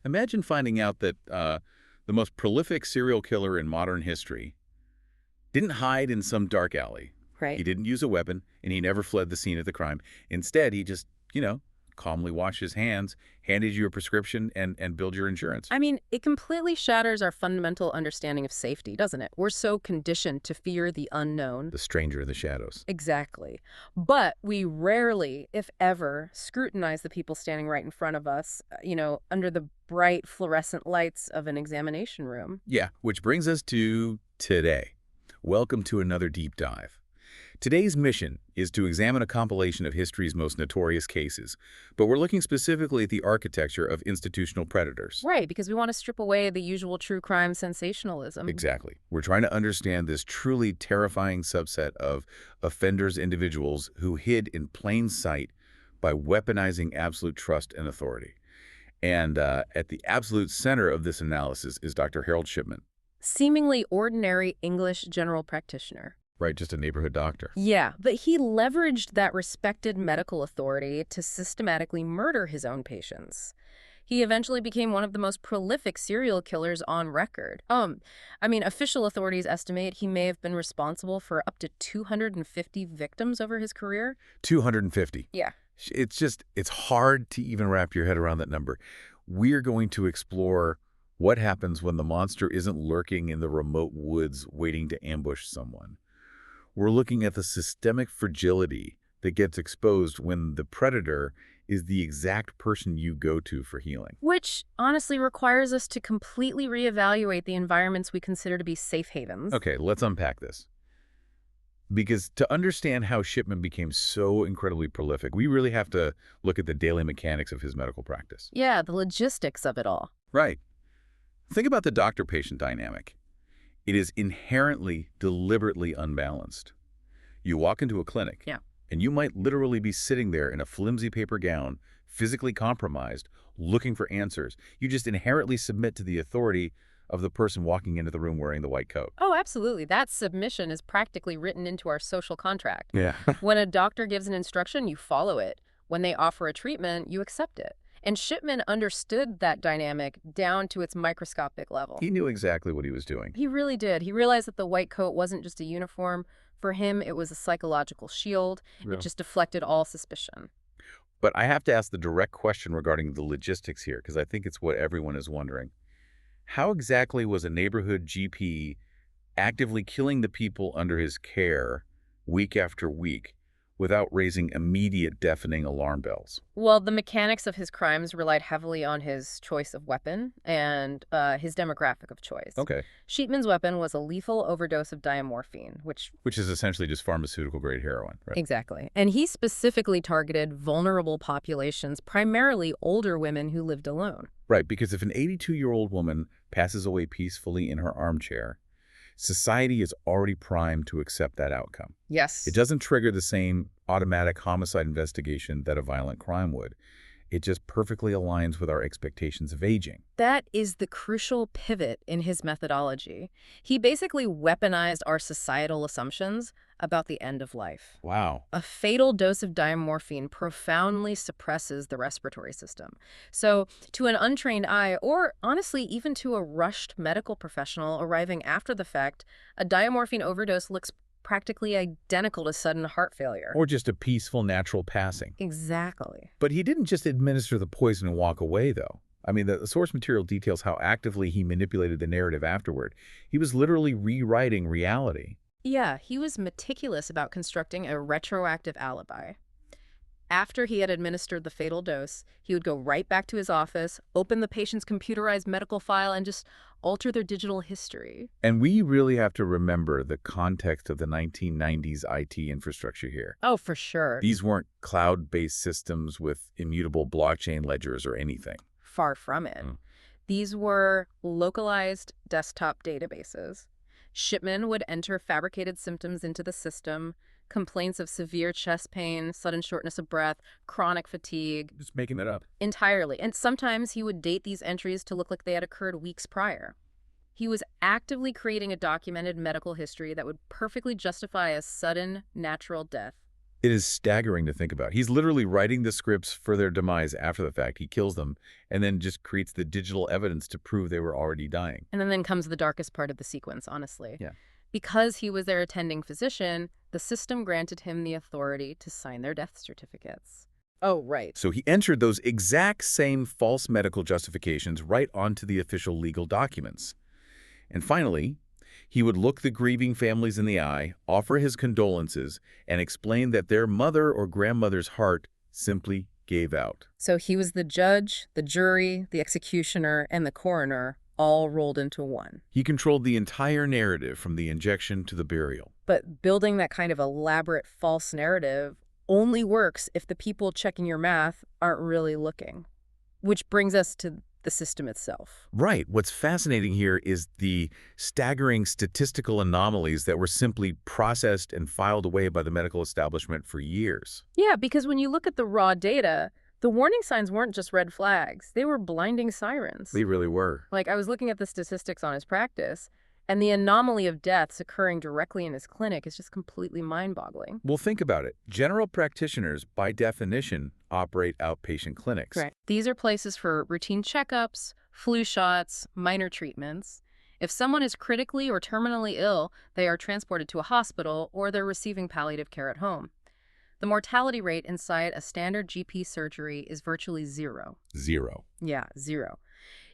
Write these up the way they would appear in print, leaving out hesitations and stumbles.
Imagine finding out that the most prolific serial killer in modern history didn't hide in some dark alley. He Right. didn't use a weapon, and he never fled the scene of the crime. Instead, he just, calmly washed his hands, handed you a prescription, and billed your insurance. I mean, it completely shatters our fundamental understanding of safety, doesn't it? We're so conditioned to fear the unknown. The stranger in the shadows. Exactly. But we rarely, if ever, scrutinize the people standing right in front of us, under the bright fluorescent lights of an examination room. Yeah, which brings us to today. Welcome to another deep dive. Today's mission is to examine a compilation of history's most notorious cases, but we're looking specifically at the architecture of institutional predators. Right, because we want to strip away the usual true crime sensationalism. Exactly. We're trying to understand this truly terrifying subset of offenders, individuals who hid in plain sight by weaponizing absolute trust and authority. And at the absolute center of this analysis is Dr. Harold Shipman, Seemingly ordinary English general practitioner. right? Just a neighborhood doctor. Yeah, but he leveraged that respected medical authority to systematically murder his own patients. He eventually became one of the most prolific serial killers on record. Official authorities estimate he may have been responsible for up to 250 victims over his career. 250. Yeah. It's hard to even wrap your head around that number. We're going to explore what happens when the monster isn't lurking in the remote woods waiting to ambush someone. We're looking at the systemic fragility that gets exposed when the predator is the exact person you go to for healing. Which honestly requires us to completely reevaluate the environments we consider to be safe havens. Okay, let's unpack this. Because to understand how Shipman became so incredibly prolific, we really have to look at the daily mechanics of his medical practice. Yeah, the logistics of it all. Right. Think about the doctor-patient dynamic. It is inherently, deliberately unbalanced. You walk into a clinic, Yeah. and you might literally be sitting there in a flimsy paper gown, physically compromised, looking for answers. You just inherently submit to the authority of the person walking into the room wearing the white coat. Oh, absolutely. That submission is practically written into our social contract. Yeah. When a doctor gives an instruction, you follow it. When they offer a treatment, you accept it. And Shipman understood that dynamic down to its microscopic level. He knew exactly what he was doing. He really did. He realized that the white coat wasn't just a uniform. For him, it was a psychological shield. Yeah. It just deflected all suspicion. But I have to ask the direct question regarding the logistics here, because I think it's what everyone is wondering. How exactly was a neighborhood GP actively killing the people under his care week after week without raising immediate deafening alarm bells? Well, the mechanics of his crimes relied heavily on his choice of weapon and his demographic of choice. Okay. Sheepman's weapon was a lethal overdose of diamorphine, which Which is essentially just pharmaceutical-grade heroin, right? exactly. And he specifically targeted vulnerable populations, primarily older women who lived alone. Right, because if an 82-year-old woman passes away peacefully in her armchair, society is already primed to accept that outcome. Yes. It doesn't trigger the same automatic homicide investigation that a violent crime would. It just perfectly aligns with our expectations of aging. That is the crucial pivot in his methodology. He basically weaponized our societal assumptions about the end of life. Wow. A fatal dose of diamorphine profoundly suppresses the respiratory system. So, to an untrained eye, or honestly, even to a rushed medical professional arriving after the fact, a diamorphine overdose looks practically identical to sudden heart failure. Or just a peaceful, natural passing. Exactly. But he didn't just administer the poison and walk away, though. I mean, the source material details how actively he manipulated the narrative afterward. He was literally rewriting reality. Yeah, he was meticulous about constructing a retroactive alibi. After he had administered the fatal dose, he would go right back to his office, open the patient's computerized medical file, and just alter their digital history. And we really have to remember the context of the 1990s IT infrastructure here. Oh, for sure. These weren't cloud-based systems with immutable blockchain ledgers or anything. Far from it. These were localized desktop databases. Shipman would enter fabricated symptoms into the system, complaints of severe chest pain, sudden shortness of breath, chronic fatigue. Just making that up. Entirely. And sometimes he would date these entries to look like they had occurred weeks prior. He was actively creating a documented medical history that would perfectly justify a sudden, natural death. It is staggering to think about. He's literally writing the scripts for their demise after the fact. He kills them and then just creates the digital evidence to prove they were already dying. And then comes the darkest part of the sequence, honestly. Yeah. Because he was their attending physician, the system granted him the authority to sign their death certificates. Oh, right. So he entered those exact same false medical justifications right onto the official legal documents. And finally, he would look the grieving families in the eye, offer his condolences, and explain that their mother or grandmother's heart simply gave out. So he was the judge, the jury, the executioner, and the coroner, all rolled into one. He controlled the entire narrative from the injection to the burial. But building that kind of elaborate false narrative only works if the people checking your math aren't really looking. Which brings us to the system itself. Right. What's fascinating here is the staggering statistical anomalies that were simply processed and filed away by the medical establishment for years. Yeah, because when you look at the raw data, the warning signs weren't just red flags. They were blinding sirens. They really were. Like, I was looking at the statistics on his practice, and the anomaly of deaths occurring directly in his clinic is just completely mind-boggling. Well, think about it. General practitioners, by definition, operate outpatient clinics. Right. These are places for routine checkups, flu shots, minor treatments. If someone is critically or terminally ill, they are transported to a hospital or they're receiving palliative care at home. The mortality rate inside a standard GP surgery is virtually zero. Zero. Yeah, zero.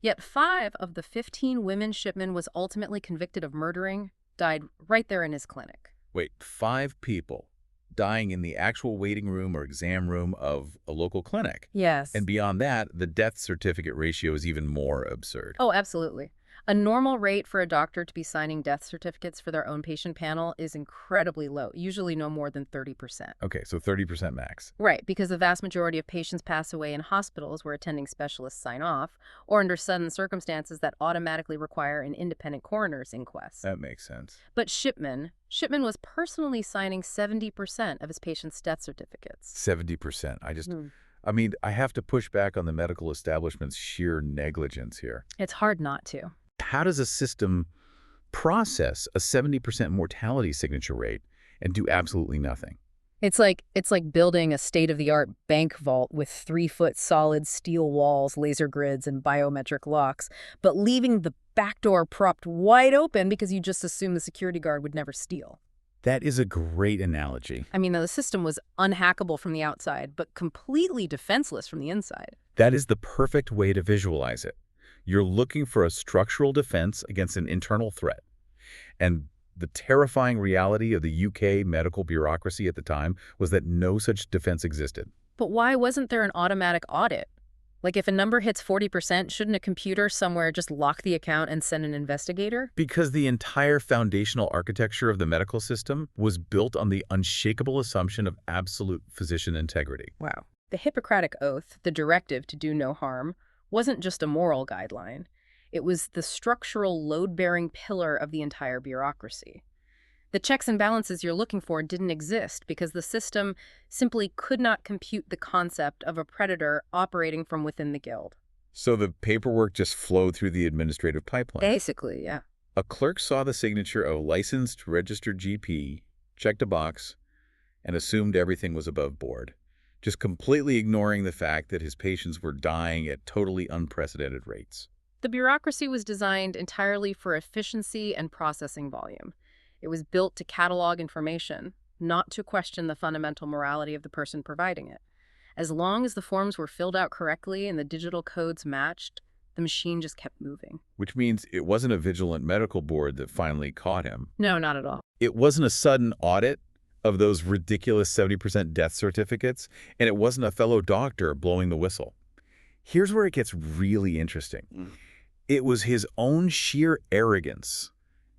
Yet 5 of the 15 women Shipman was ultimately convicted of murdering died right there in his clinic. Wait, 5 people dying in the actual waiting room or exam room of a local clinic. Yes. And beyond that, the death certificate ratio is even more absurd. Oh, absolutely. A normal rate for a doctor to be signing death certificates for their own patient panel is incredibly low, usually no more than 30%. Okay, so 30% max. Right, because the vast majority of patients pass away in hospitals where attending specialists sign off, or under sudden circumstances that automatically require an independent coroner's inquest. That makes sense. But Shipman was personally signing 70% of his patients' death certificates. 70%. I mean, I have to push back on the medical establishment's sheer negligence here. It's hard not to. How does a system process a 70% mortality signature rate and do absolutely nothing? It's like building a state-of-the-art bank vault with 3-foot solid steel walls, laser grids, and biometric locks, but leaving the back door propped wide open because you just assume the security guard would never steal. That is a great analogy. I mean, the system was unhackable from the outside, but completely defenseless from the inside. That is the perfect way to visualize it. You're looking for a structural defense against an internal threat. And the terrifying reality of the UK medical bureaucracy at the time was that no such defense existed. But why wasn't there an automatic audit? Like, if a number hits 40%, shouldn't a computer somewhere just lock the account and send an investigator? Because the entire foundational architecture of the medical system was built on the unshakable assumption of absolute physician integrity. Wow. The Hippocratic Oath, the directive to do no harm, wasn't just a moral guideline. It was the structural load-bearing pillar of the entire bureaucracy. The checks and balances you're looking for didn't exist because the system simply could not compute the concept of a predator operating from within the guild. So the paperwork just flowed through the administrative pipeline. Basically, yeah. A clerk saw the signature of a licensed registered GP, checked a box, and assumed everything was above board, just completely ignoring the fact that his patients were dying at totally unprecedented rates. The bureaucracy was designed entirely for efficiency and processing volume. It was built to catalog information, not to question the fundamental morality of the person providing it. As long as the forms were filled out correctly and the digital codes matched, the machine just kept moving. Which means it wasn't a vigilant medical board that finally caught him. No, not at all. It wasn't a sudden audit of those ridiculous 70% death certificates, and it wasn't a fellow doctor blowing the whistle. Here's where it gets really interesting. It was his own sheer arrogance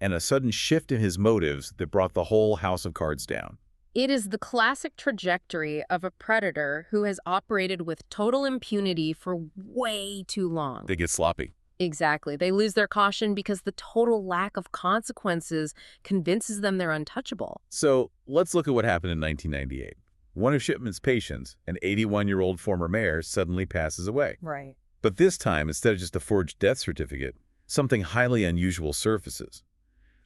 and a sudden shift in his motives that brought the whole house of cards down. It is the classic trajectory of a predator who has operated with total impunity for way too long. They get sloppy. Exactly. They lose their caution because the total lack of consequences convinces them they're untouchable. So let's look at what happened in 1998. One of Shipman's patients, an 81-year-old former mayor, suddenly passes away. Right. But this time, instead of just a forged death certificate, something highly unusual surfaces.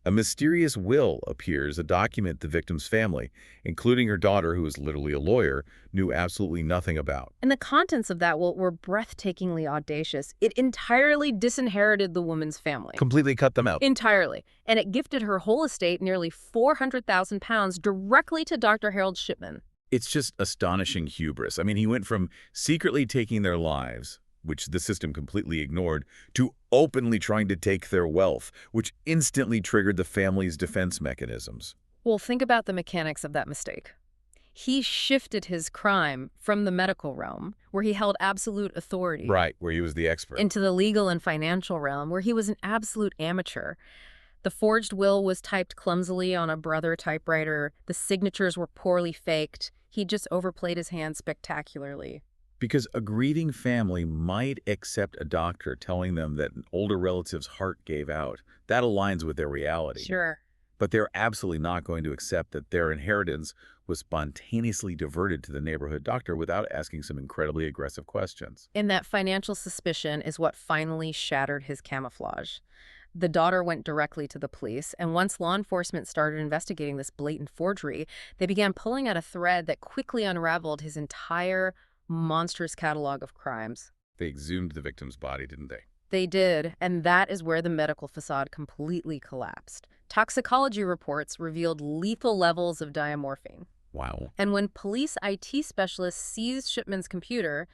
A mysterious will appears, a document the victim's family, including her daughter, who is literally a lawyer, knew absolutely nothing about. And the contents of that will were breathtakingly audacious. It entirely disinherited the woman's family. Completely cut them out. Entirely. And it gifted her whole estate, nearly £400,000, directly to Dr. Harold Shipman. It's just astonishing hubris. I mean, he went from secretly taking their lives, which the system completely ignored, to openly trying to take their wealth, which instantly triggered the family's defense mechanisms. Well, think about the mechanics of that mistake. He shifted his crime from the medical realm, where he held absolute authority, Right, where he was the expert. into the legal and financial realm, where he was an absolute amateur. The forged will was typed clumsily on a Brother typewriter. The signatures were poorly faked. He just overplayed his hand spectacularly. Because a grieving family might accept a doctor telling them that an older relative's heart gave out. That aligns with their reality. Sure. But they're absolutely not going to accept that their inheritance was spontaneously diverted to the neighborhood doctor without asking some incredibly aggressive questions. And that financial suspicion is what finally shattered his camouflage. The daughter went directly to the police, and once law enforcement started investigating this blatant forgery, they began pulling at a thread that quickly unraveled his entire monstrous catalog of crimes. They exhumed the victim's body, didn't they? They did, and that is where the medical facade completely collapsed. Toxicology reports revealed lethal levels of diamorphine. Wow. And when police IT specialists seized Shipman's computer,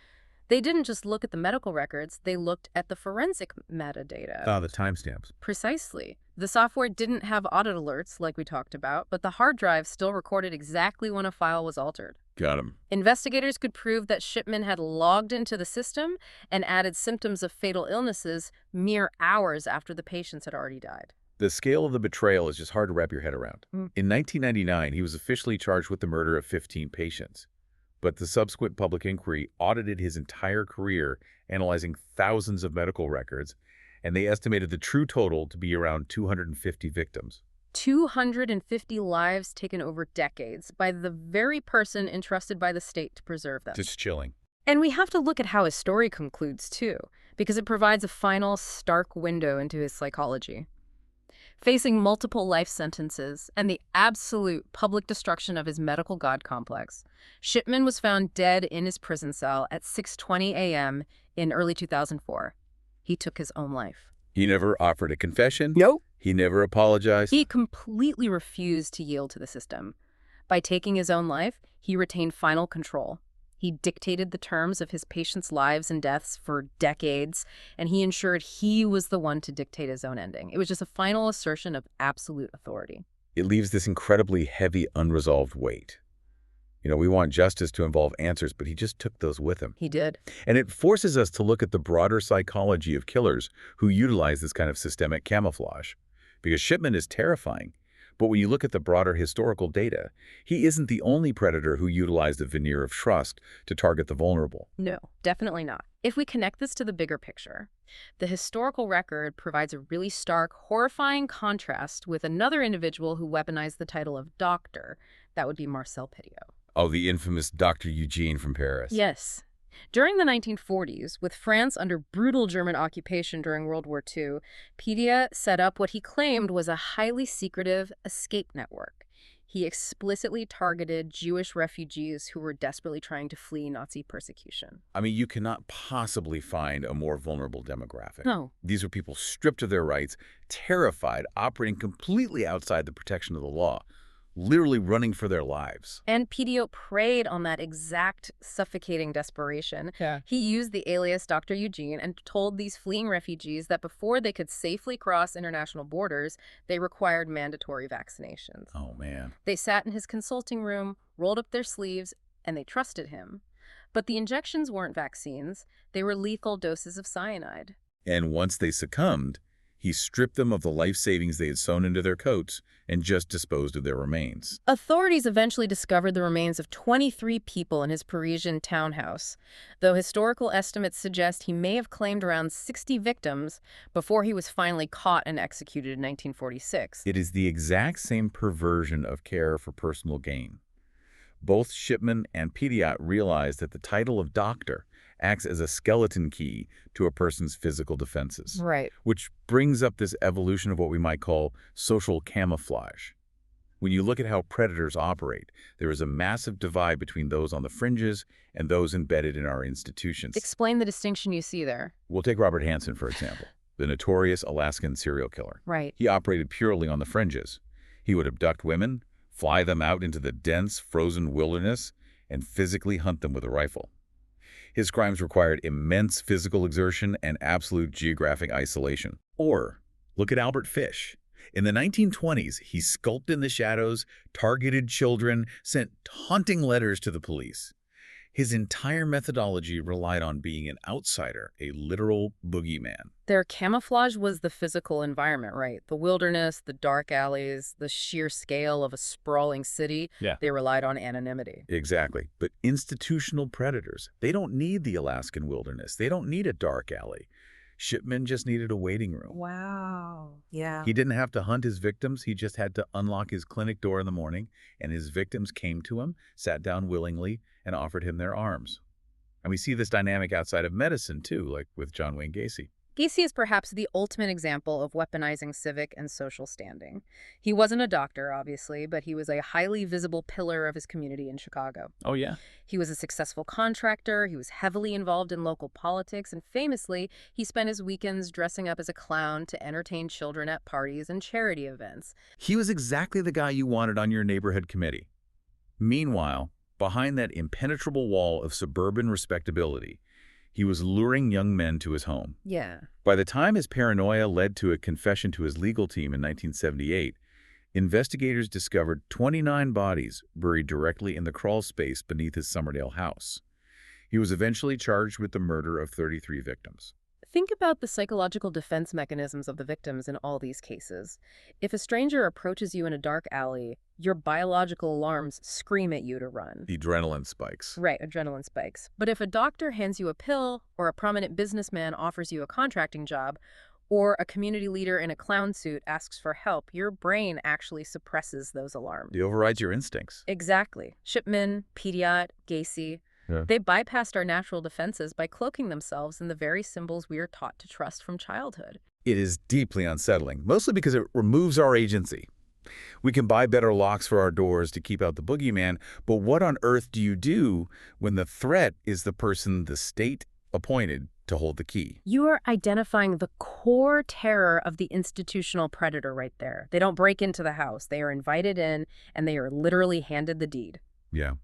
they didn't just look at the medical records, they looked at the forensic metadata. Ah, the timestamps. Precisely. The software didn't have audit alerts like we talked about, but the hard drive still recorded exactly when a file was altered. Got him. Investigators could prove that Shipman had logged into the system and added symptoms of fatal illnesses mere hours after the patients had already died. The scale of the betrayal is just hard to wrap your head around. In 1999, he was officially charged with the murder of 15 patients. But the subsequent public inquiry audited his entire career, analyzing thousands of medical records, and they estimated the true total to be around 250 victims. 250 lives taken over decades by the very person entrusted by the state to preserve them. Just chilling. And we have to look at how his story concludes, too, because it provides a final, stark window into his psychology. Facing multiple life sentences and the absolute public destruction of his medical god complex, Shipman was found dead in his prison cell at 6:20 a.m. in early 2004. He took his own life. He never offered a confession. Nope. He never apologized. He completely refused to yield to the system. By taking his own life, he retained final control. He dictated the terms of his patients' lives and deaths for decades, and he ensured he was the one to dictate his own ending. It was just a final assertion of absolute authority. It leaves this incredibly heavy, unresolved weight. You know, we want justice to involve answers, but he just took those with him. He did. And it forces us to look at the broader psychology of killers who utilize this kind of systemic camouflage. Because Shipman is terrifying. But when you look at the broader historical data, he isn't the only predator who utilized a veneer of trust to target the vulnerable. No, definitely not. If we connect this to the bigger picture, the historical record provides a really stark, horrifying contrast with another individual who weaponized the title of doctor. That would be Marcel Petiot. Oh, the infamous Dr. Eugene from Paris. Yes. During the 1940s, with France under brutal German occupation during World War II, Petiot set up what he claimed was a highly secretive escape network. He explicitly targeted Jewish refugees who were desperately trying to flee Nazi persecution. I mean, you cannot possibly find a more vulnerable demographic. No. These are people stripped of their rights, terrified, operating completely outside the protection of the law, literally running for their lives. And Petiot preyed on that exact suffocating desperation. Yeah. He used the alias Dr. Eugene and told these fleeing refugees that before they could safely cross international borders, they required mandatory vaccinations. Oh, man. They sat in his consulting room, rolled up their sleeves, and they trusted him. But the injections weren't vaccines. They were lethal doses of cyanide. And once they succumbed, he stripped them of the life savings they had sewn into their coats and just disposed of their remains. Authorities eventually discovered the remains of 23 people in his Parisian townhouse, though historical estimates suggest he may have claimed around 60 victims before he was finally caught and executed in 1946. It is the exact same perversion of care for personal gain. Both Shipman and Petiot realized that the title of doctor, acts as a skeleton key to a person's physical defenses. Right. Which brings up this evolution of what we might call social camouflage. When you look at how predators operate, there is a massive divide between those on the fringes and those embedded in our institutions. Explain the distinction you see there. We'll take Robert Hansen, for example, the notorious Alaskan serial killer. Right. He operated purely on the fringes. He would abduct women, fly them out into the dense, frozen wilderness, and physically hunt them with a rifle. His crimes required immense physical exertion and absolute geographic isolation. Or, look at Albert Fish. In the 1920s, he skulked in the shadows, targeted children, sent taunting letters to the police. His entire methodology relied on being an outsider, a literal boogeyman. Their camouflage was the physical environment, right? The wilderness, the dark alleys, the sheer scale of a sprawling city. Yeah. They relied on anonymity. Exactly. But institutional predators, they don't need the Alaskan wilderness. They don't need a dark alley. Shipman just needed a waiting room. Wow. Yeah. He didn't have to hunt his victims. He just had to unlock his clinic door in the morning, and his victims came to him, sat down willingly, and offered him their arms. And we see this dynamic outside of medicine, too, like with John Wayne Gacy. Gacy is perhaps the ultimate example of weaponizing civic and social standing. He wasn't a doctor, obviously, but he was a highly visible pillar of his community in Chicago. Oh, yeah? He was a successful contractor, he was heavily involved in local politics, and famously, he spent his weekends dressing up as a clown to entertain children at parties and charity events. He was exactly the guy you wanted on your neighborhood committee. Meanwhile, behind that impenetrable wall of suburban respectability, he was luring young men to his home. Yeah. By the time his paranoia led to a confession to his legal team in 1978, investigators discovered 29 bodies buried directly in the crawl space beneath his Summerdale house. He was eventually charged with the murder of 33 victims. Think about the psychological defense mechanisms of the victims in all these cases. If a stranger approaches you in a dark alley, your biological alarms scream at you to run. The adrenaline spikes. Right, adrenaline spikes. But if a doctor hands you a pill, or a prominent businessman offers you a contracting job, or a community leader in a clown suit asks for help, your brain actually suppresses those alarms. It overrides your instincts. Exactly. Shipman, Pediat, Gacy. Yeah. They bypassed our natural defenses by cloaking themselves in the very symbols we are taught to trust from childhood. It is deeply unsettling, mostly because it removes our agency. We can buy better locks for our doors to keep out the boogeyman, but what on earth do you do when the threat is the person the state appointed to hold the key? You are identifying the core terror of the institutional predator right there. They don't break into the house. They are invited in, and they are literally handed the deed. Yeah.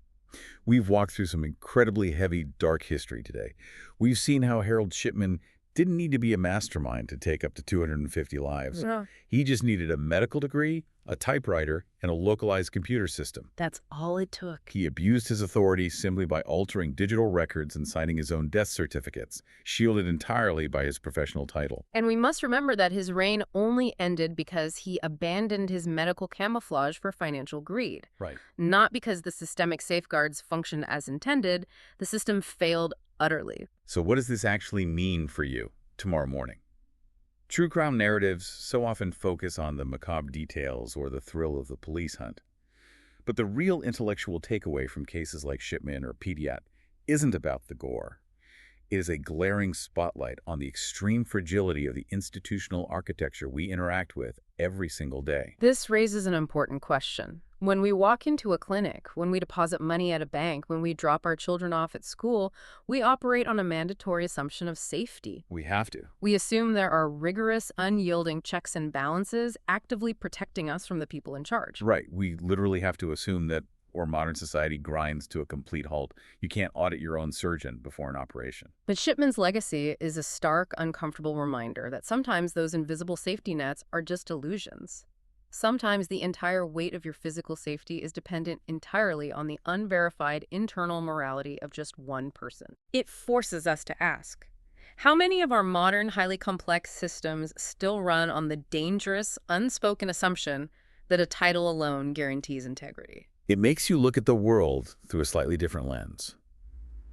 We've walked through some incredibly heavy, dark history today. We've seen how Harold Shipman didn't need to be a mastermind to take up to 250 lives. No. He just needed a medical degree, a typewriter, and a localized computer system. That's all it took. He abused his authority simply by altering digital records and signing his own death certificates, shielded entirely by his professional title. And we must remember that his reign only ended because he abandoned his medical camouflage for financial greed. Right. Not because the systemic safeguards functioned as intended. The system failed utterly. So what does this actually mean for you tomorrow morning? True crime narratives so often focus on the macabre details or the thrill of the police hunt. But the real intellectual takeaway from cases like Shipman or Pediat isn't about the gore. It is a glaring spotlight on the extreme fragility of the institutional architecture we interact with every single day. This raises an important question. When we walk into a clinic, when we deposit money at a bank, when we drop our children off at school, we operate on a mandatory assumption of safety. We have to. We assume there are rigorous, unyielding checks and balances actively protecting us from the people in charge. Right. We literally have to assume that or modern society grinds to a complete halt. You can't audit your own surgeon before an operation. But Shipman's legacy is a stark, uncomfortable reminder that sometimes those invisible safety nets are just illusions. Sometimes the entire weight of your physical safety is dependent entirely on the unverified internal morality of just one person. It forces us to ask, how many of our modern, highly complex systems still run on the dangerous, unspoken assumption that a title alone guarantees integrity? It makes you look at the world through a slightly different lens.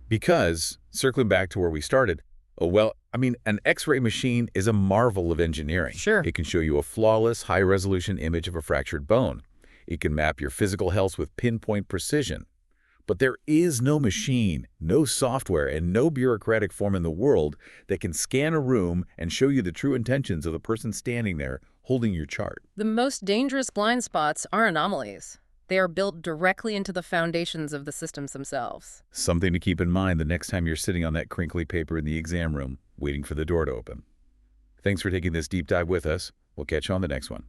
Because, circling back to where we started, an X-ray machine is a marvel of engineering. Sure. It can show you a flawless, high-resolution image of a fractured bone. It can map your physical health with pinpoint precision. But there is no machine, no software, and no bureaucratic form in the world that can scan a room and show you the true intentions of the person standing there holding your chart. The most dangerous blind spots are anomalies. They are built directly into the foundations of the systems themselves. Something to keep in mind the next time you're sitting on that crinkly paper in the exam room, waiting for the door to open. Thanks for taking this deep dive with us. We'll catch you on the next one.